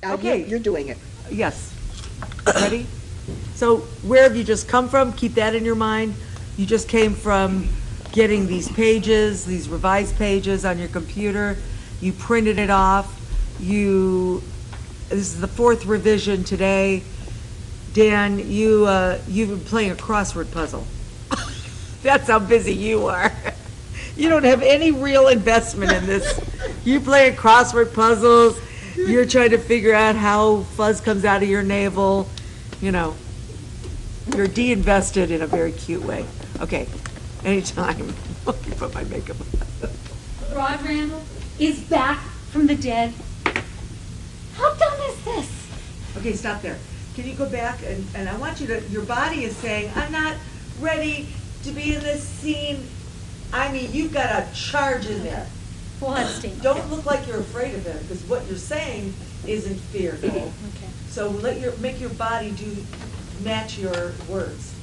Okay. You're doing it. Yes. Ready? So where have you just come from? Keep that in your mind. You just came from getting these pages, these revised pages on your computer. You printed it off. This is the 4th revision today. Dan, you've been playing a crossword puzzle. That's how busy you are. You don't have any real investment in this. You play crossword puzzles. You're trying to figure out how fuzz comes out of your navel. You know, you're de-invested in a very cute way. Okay, anytime. Let me put my makeup on. Rod Randall is back from the dead. How dumb is this? Okay, stop there. Can you go back and I want you to, your body is saying, I'm not ready to be in this scene. I mean, you've got a charge in there. Don't look like you're afraid of him, because what you're saying isn't fearful. Okay. So make your body match your words.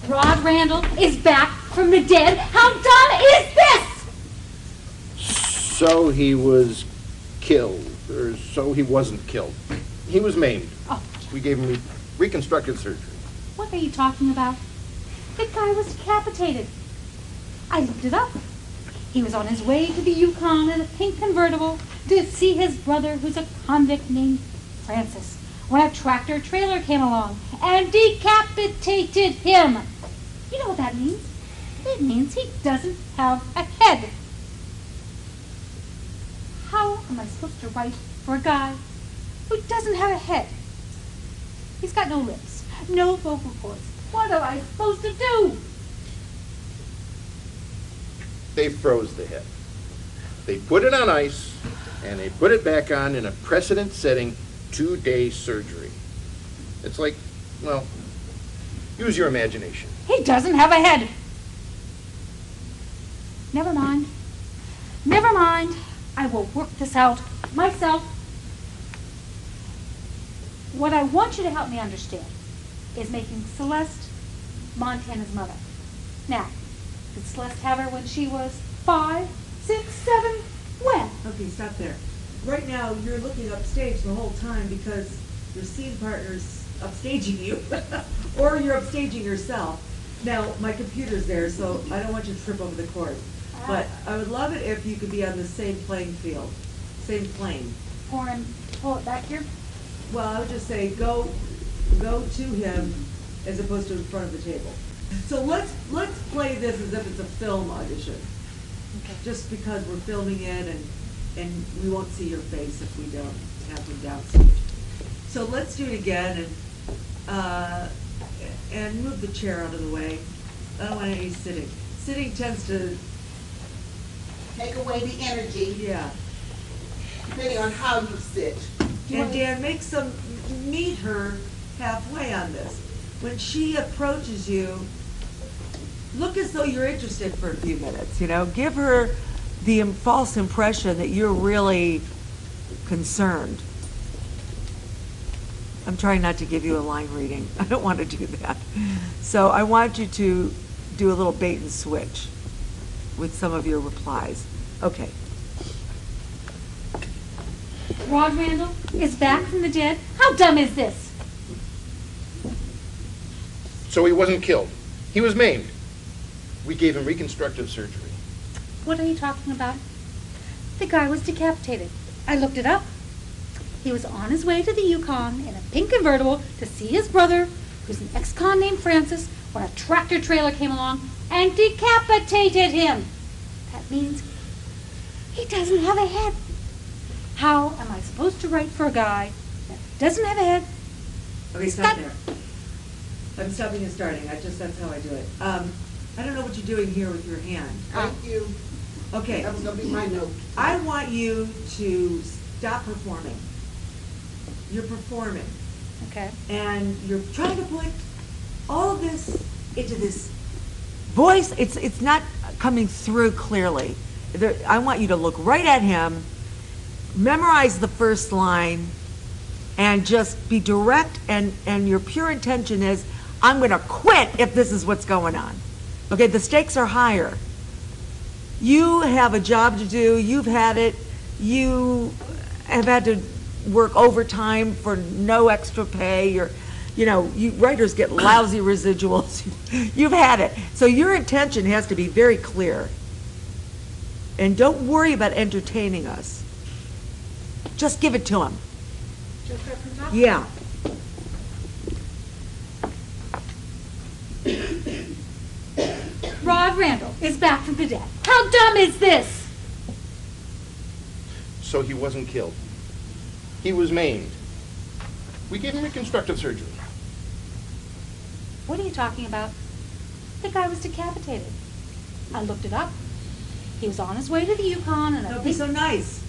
Rod Randall is back from the dead. How dumb is this? So he was killed, or so he wasn't killed. He was maimed. Oh. We gave him reconstructive surgery. What are you talking about? The guy was decapitated. I looked it up. He was on his way to the Yukon in a pink convertible to see his brother, who's a convict named Francis, when a tractor trailer came along and decapitated him. You know what that means? It means he doesn't have a head. How am I supposed to write for a guy who doesn't have a head? He's got no lips, no vocal cords. What am I supposed to do? They froze the head. They put it on ice, and they put it back on in a precedent-setting 2-day surgery. It's like, well, use your imagination. He doesn't have a head. Never mind. Never mind. I will work this out myself. What I want you to help me understand is making Celeste Montana's mother. Now, did Celeste have her when she was 5, 6, 7? When? Okay, stop there. Right now, you're looking upstage the whole time because your scene partner's upstaging you, or you're upstaging yourself. Now, my computer's there, so I don't want you to trip over the cord. But I would love it if you could be on the same playing field, same plane. Pull it back here. Well, I would just say go to him as opposed to in front of the table. So let's play this as if it's a film audition. Okay. Just because we're filming it and we won't see your face if we don't have him downstage. So let's do it again and move the chair out of the way. I don't want any sitting. Sitting tends to Take away the energy, yeah. depending on how you sit. And Dan, meet her halfway on this. When she approaches you, look as though you're interested for a few minutes, give her the false impression that you're really concerned. I'm trying not to give you a line reading. I don't want to do that. So I want you to do a little bait and switch with some of your replies. Okay. Rod Randall is back from the dead. How dumb is this? So he wasn't killed. He was maimed. We gave him reconstructive surgery. What are you talking about? The guy was decapitated. I looked it up. He was on his way to the Yukon in a pink convertible to see his brother, who's an ex-con named Francis, when a tractor trailer came along and decapitated him. That means he doesn't have a head. How am I supposed to write for a guy that doesn't have a head? Okay, stop there. I'm stopping and starting. That's how I do it. I don't know what you're doing here with your hand. Thank you. Okay. That was going to be my note. I want you to stop performing. You're performing. Okay. And you're trying to put all of this into this voice. It's not coming through clearly. I want you to look right at him, memorize the first line, and just be direct, and your pure intention is, I'm going to quit if this is what's going on. Okay, the stakes are higher. You have a job to do. You've had it. You have had to work overtime for no extra pay, or, you writers get lousy residuals. You've had it. So your intention has to be very clear. And don't worry about entertaining us. Just give it to them. Just start from top? Yeah. Rod Randall is back from the dead. How dumb is this? So he wasn't killed. He was maimed. We gave him reconstructive surgery. What are you talking about? The guy was decapitated. I looked it up. He was on his way to the Yukon and Don't be so nice.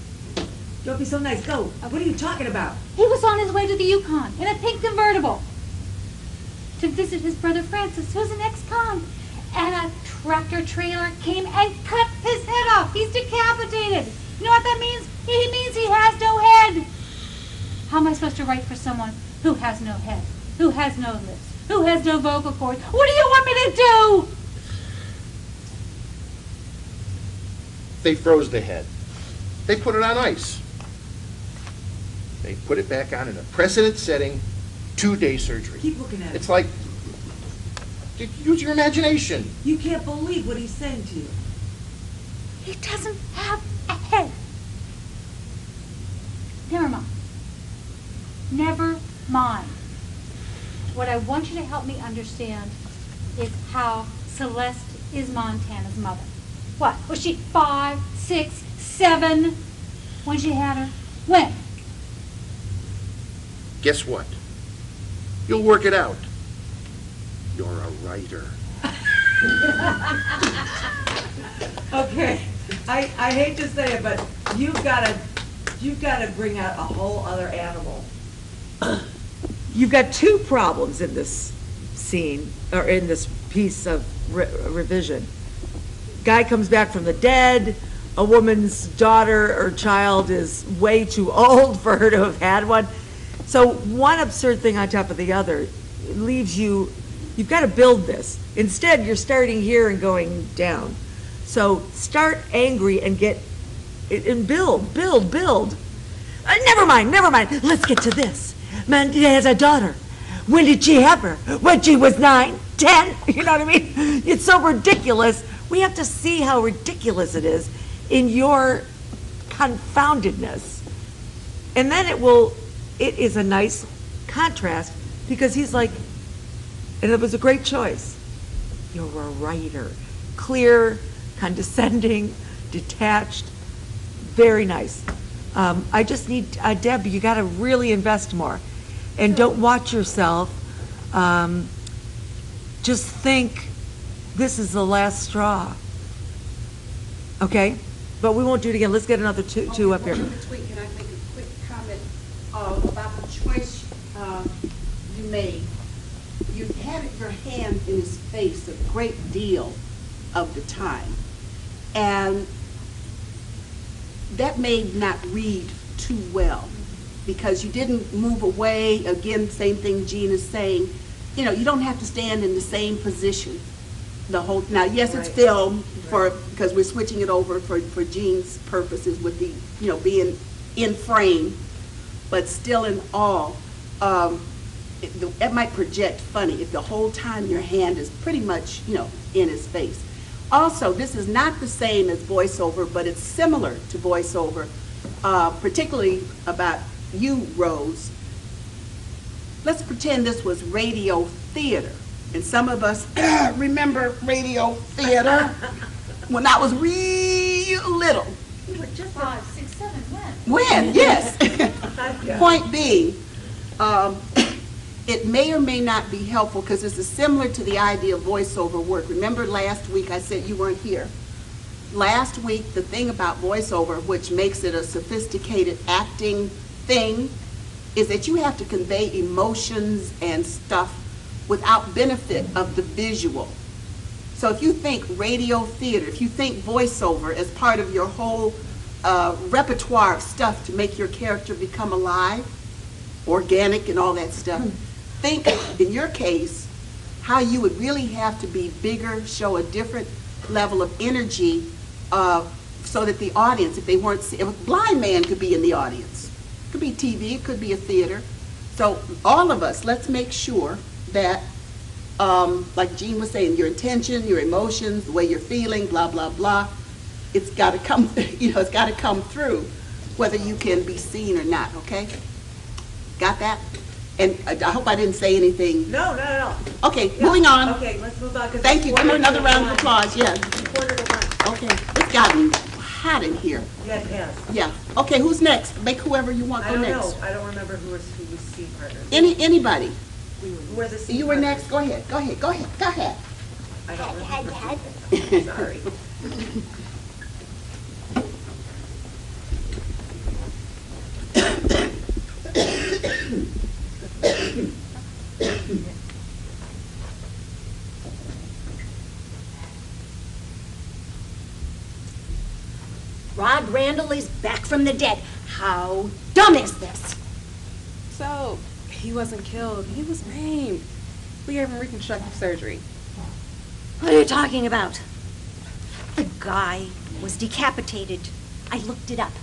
Don't be so nice. Go. What are you talking about? He was on his way to the Yukon in a pink convertible to visit his brother Francis, who's an ex-con. And a tractor trailer came and cut his head off. He's decapitated. You know what that means? He means he has no head. How am I supposed to write for someone who has no head, who has no lips, who has no vocal cords? What do you want me to do? They froze the head. They put it on ice. They put it back on in a precedent-setting 2-day surgery. Keep looking at it. It's like, use your imagination. You can't believe what he's saying to you. He doesn't have a head. Never mind. Never mind. What I want you to help me understand is how Celeste is Montana's mother. What? Was she 5, 6, 7 when she had her? When? Guess what? You'll work it out. You're a writer. Okay, I hate to say it, but you've got to bring out a whole other animal. You've got 2 problems in this scene, or in this piece of revision. Guy comes back from the dead. A woman's daughter or child is way too old for her to have had one. So one absurd thing on top of the other leaves you. You've got to build this. Instead, you're starting here and going down. So start angry and build. Never mind. Let's get to this. Man has a daughter. When did she have her? When she was 9, 10? You know what I mean? It's so ridiculous. We have to see how ridiculous it is in your confoundedness. And then it is a nice contrast, because he's like, and it was a great choice. You're a writer. Clear, condescending, detached, very nice. I just need, Deb, you got to really invest more. And don't watch yourself. Just think, this is the last straw. Okay? But we won't do it again. Let's get another two up here. Can I make a quick comment about the choice you made? You had your hand in his face a great deal of the time. And that may not read too well, because you didn't move away. Again, same thing Jean is saying. You know, you don't have to stand in the same position the whole. Now, yes, it's film because we're switching it over for Jean's purposes with the being in frame, but still in all. It might project funny if the whole time your hand is pretty much in his face. Also, this is not the same as voiceover, but it's similar to voiceover, particularly about you, Rose. Let's pretend this was radio theater. And some of us remember radio theater when I was real little. You were just 5, 6, 7 when? When, yes. Point being, it may or may not be helpful, because this is similar to the idea of voiceover work. Remember last week I said you weren't here. Last week, the thing about voiceover, which makes it a sophisticated acting thing, is that you have to convey emotions and stuff without benefit of the visual. So if you think radio theater, if you think voiceover as part of your whole repertoire of stuff to make your character become alive, organic and all that stuff, think, in your case, how you would really have to be bigger, show a different level of energy, so that the audience, if a blind man could be in the audience, It could be TV, it could be a theater. So all of us, let's make sure that, like Jean was saying, your intention, your emotions, the way you're feeling, blah, blah, blah, it's got to come, it's got to come through, whether you can be seen or not, okay? Got that? And I hope I didn't say anything. No, no, no, no. Okay, moving on. Okay, let's move on. 'cause Thank you. it's Give her another quarter to round of one. applause, yes. Quarter to one. Okay, it's gotten hot in here. Yeah, it has. Yeah. Okay, who's next? Make whoever you want I go don't next. know. I don't remember who was C partner. Anybody? Who were the C You were partners? next. Go ahead. Go ahead. Go ahead. Go ahead. I don't remember. Sorry. Rod Randall is back from the dead. How dumb is this? So, he wasn't killed. He was maimed. We gave him reconstructive surgery. What are you talking about? The guy was decapitated. I looked it up.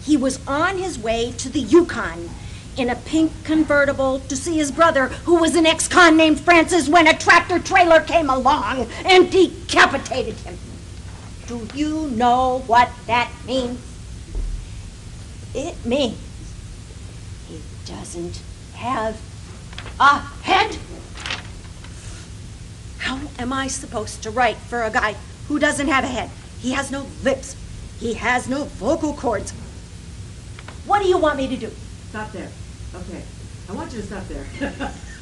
He was on his way to the Yukon in a pink convertible to see his brother, who was an ex-con named Francis, when a tractor trailer came along and decapitated him. Do you know what that means? It means he doesn't have a head. How am I supposed to write for a guy who doesn't have a head? He has no lips. He has no vocal cords. What do you want me to do? Stop there. Okay. I want you to stop there.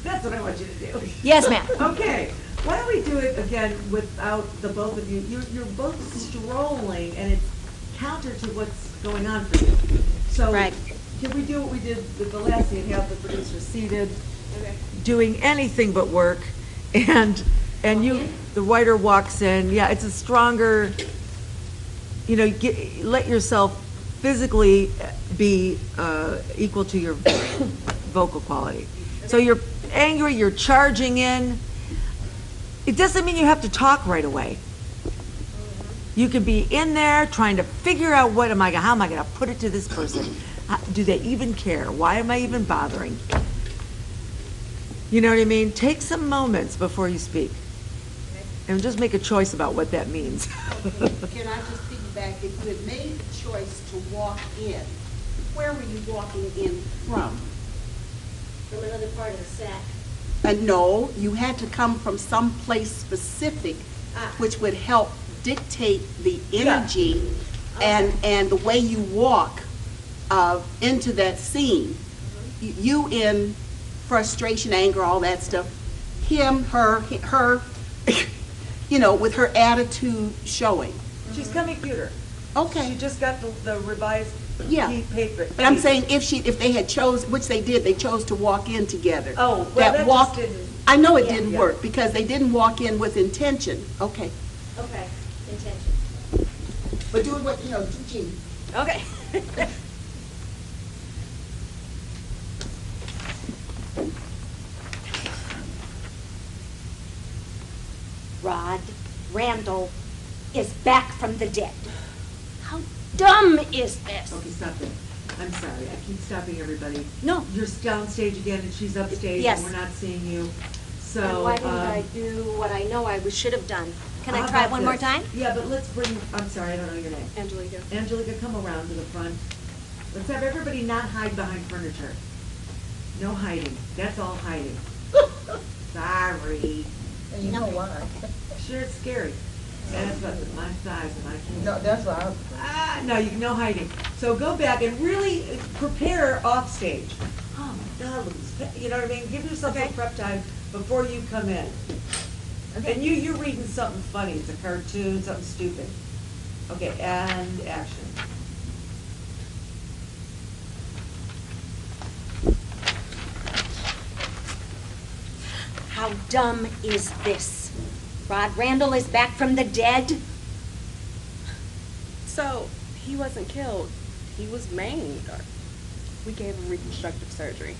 That's what I want you to do. Yes, ma'am. Okay. Why don't we do it again without the both of you? You're both strolling, and it's counter to what's going on for you. So Right. can we do what we did with the last scene? Have the producer seated, doing anything but work, and you, the writer walks in. Yeah, it's a stronger. Let yourself physically be equal to your vocal quality. So you're angry, you're charging in. It doesn't mean you have to talk right away. You could be in there trying to figure out how am I going to put it to this person? Do they even care? Why am I even bothering? You know what I mean? Take some moments before you speak. And just make a choice about what that means. Can I just piggyback? If you had made the choice to walk in, where were you walking in from? From another part of the set. No, you had to come from some place specific, which would help dictate the energy and the way you walk into that scene. You in frustration, anger, all that stuff. Him, her, with her attitude showing. She's coming cuter. Okay. She just got the revised paper. But I'm saying if they had which they did, they chose to walk in together. Oh, well, that just didn't. I know it didn't work because they didn't walk in with intention. Okay. Okay, intention. But do it what, Gene. Okay. Rod Randall is back from the dead. How dumb is this? Okay, stop there. I'm sorry, I keep stopping everybody. No. You're downstage again, and she's upstage, Yes. and we're not seeing you. So, And why didn't I do what I know I should have done? Can I how try it about one more this? time? Yeah, but let's bring, I'm sorry, I don't know your name. Angelica. Angelica, come around to the front. Let's have everybody not hide behind furniture. No hiding. That's all hiding. Sorry. You know why? Sure, it's scary. That's what my size and I can't. No, that's why. No, no hiding. So go back and really prepare off stage. Oh my God, look at this. You know what I mean? Give yourself some prep time before you come in. Okay. And you're reading something funny. It's a cartoon, something stupid. Okay, and action. How dumb is this? Rod Randall is back from the dead? So, he wasn't killed. He was maimed. We gave him reconstructive surgery.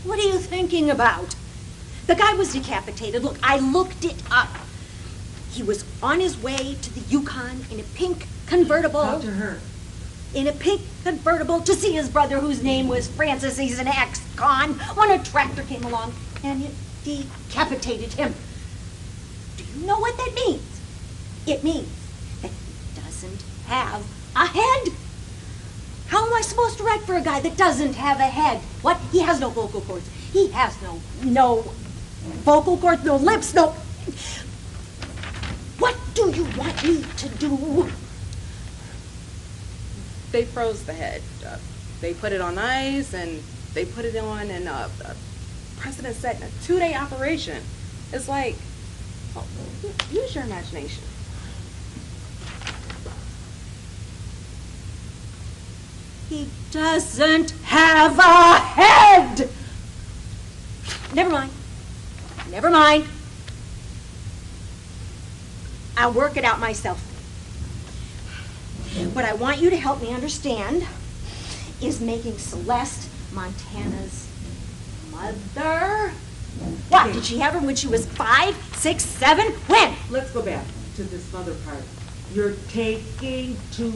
What are you thinking about? The guy was decapitated. Look, I looked it up. He was on his way to the Yukon in a pink convertible. Talk to her. in a pink convertible to see his brother, whose name was Francis. He's an ex-con, when a tractor came along and it decapitated him. Do you know what that means? It means that he doesn't have a head. How am I supposed to write for a guy that doesn't have a head? What? He has no vocal cords. He has no vocal cords, no lips, no... What do you want me to do? They froze the head. They put it on ice, and they put it on in a precedent set in a 2-day operation. It's like, oh, use your imagination. He doesn't have a head! Never mind. Never mind. I'll work it out myself. What I want you to help me understand is making Celeste Montana's mother. What, did she have her when she was 5, 6, 7? When? Let's go back to this mother part. You're taking too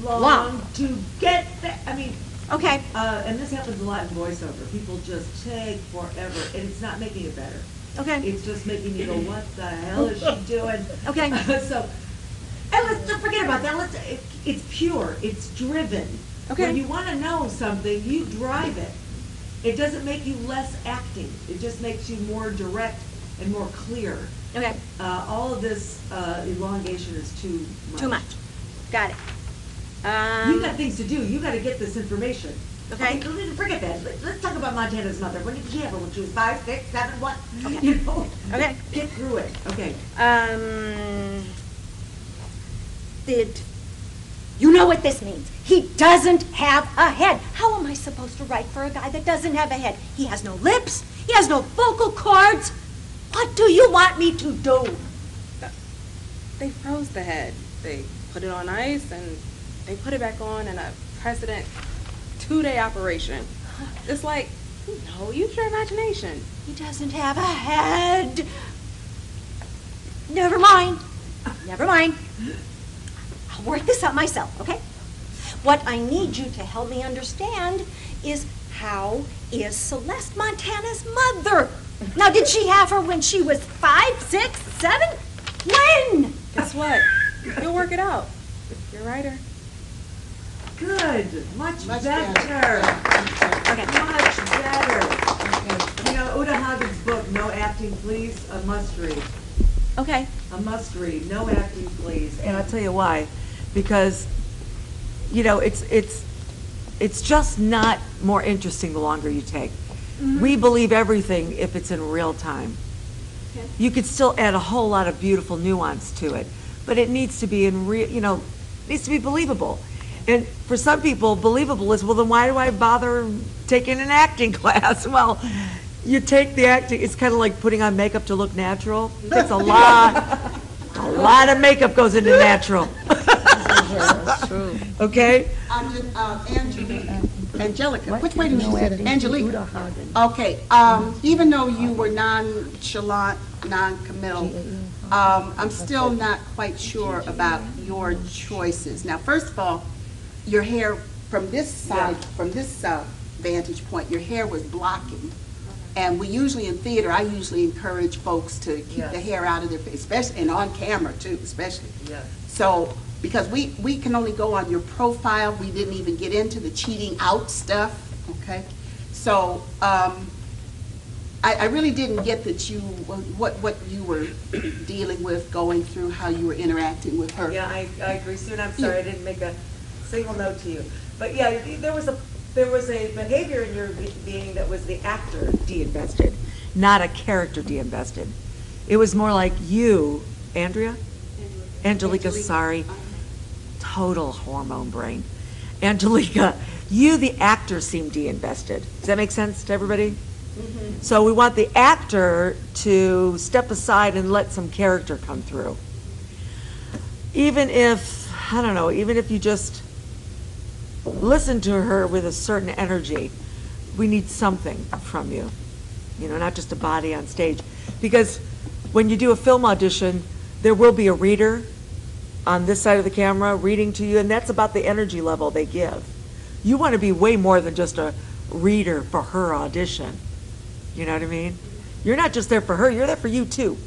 long to get that. I mean, okay. And this happens a lot in voiceover. People just take forever, and it's not making it better. Okay. It's just making you go, what the hell is she doing? Okay. So, and let's forget about that. It's pure. It's driven. Okay. When you want to know something, you drive it. It doesn't make you less acting. It just makes you more direct and more clear. Okay. All of this elongation is too much. Too much. Got it. You got things to do. You got to get this information. Okay. Forget that. Let's talk about Montana's mother. When did she have her? When she was 5, 6, 7, what? Okay. You know. Okay. Get through it. Okay. Did you know what this means? He doesn't have a head. How am I supposed to write for a guy that doesn't have a head? He has no lips. He has no vocal cords. What do you want me to do? They froze the head. They put it on ice, and they put it back on in a precedent 2-day operation. It's like, use your imagination. He doesn't have a head. Never mind. Never mind. I'll work this out myself, okay? What I need you to help me understand is, how is Celeste Montana's mother? Now, did she have her when she was 5, 6, 7? When? Guess what? You'll work it out. You're a writer. Good. Much better. Okay. Much better. You know, Uta Hagen's book, No Acting Please, a must read. Okay. A must read. No acting please. And I'll tell you why. Because, you know, it's just not more interesting the longer you take. Mm-hmm. We believe everything if it's in real time. Okay. You could still add a whole lot of beautiful nuance to it, but it needs to be in real, needs to be believable. And for some people, believable is, well, then why do I bother taking an acting class? Well, you take the acting, it's kind of like putting on makeup to look natural. It's a lot of makeup goes into natural. That's true. Okay? Angelica, which way do you say it? Angelica. Okay, even though you were nonchalant, non-committal, I'm still not quite sure about your choices. Now, first of all, your hair from this side, from this vantage point, your hair was blocking. And we usually in theater, I usually encourage folks to keep the hair out of their face, especially, and on camera too, especially. Yes. So, because we can only go on your profile, we didn't even get into the cheating out stuff, okay? So, I really didn't get that what you were dealing with, going through, how you were interacting with her. Yeah, I agree, Sue, and I'm sorry I didn't make a single note to you. But yeah, there was a behavior in your being that was the actor de-invested, not a character de-invested. It was more like you, Angelica, sorry, total hormone brain. Angelica, you, the actor, seemed de-invested. Does that make sense to everybody? Mm-hmm. So we want the actor to step aside and let some character come through. Even if you just listen to her with a certain energy, we need something from you, not just a body on stage. Because when you do a film audition, there will be a reader on this side of the camera reading to you, and that's about the energy level they give. You want to be way more than just a reader for her audition. You know what I mean? You're not just there for her, you're there for you too.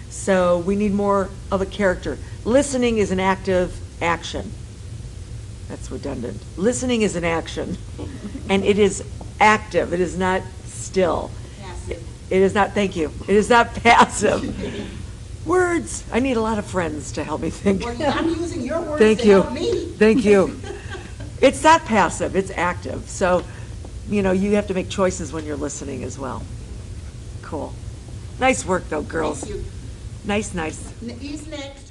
So we need more of a character. Listening is an active action. That's redundant. Listening is an action. And it is active. It is not still. Passive. It is not, thank you. It is not passive. Words. I need a lot of friends to help me think. Well, I'm using your words Thank to you. help me. Thank you. It's not passive, it's active. So, you know, you have to make choices when you're listening as well. Cool. Nice work though, girls. Thank you. Nice, nice. Who's next?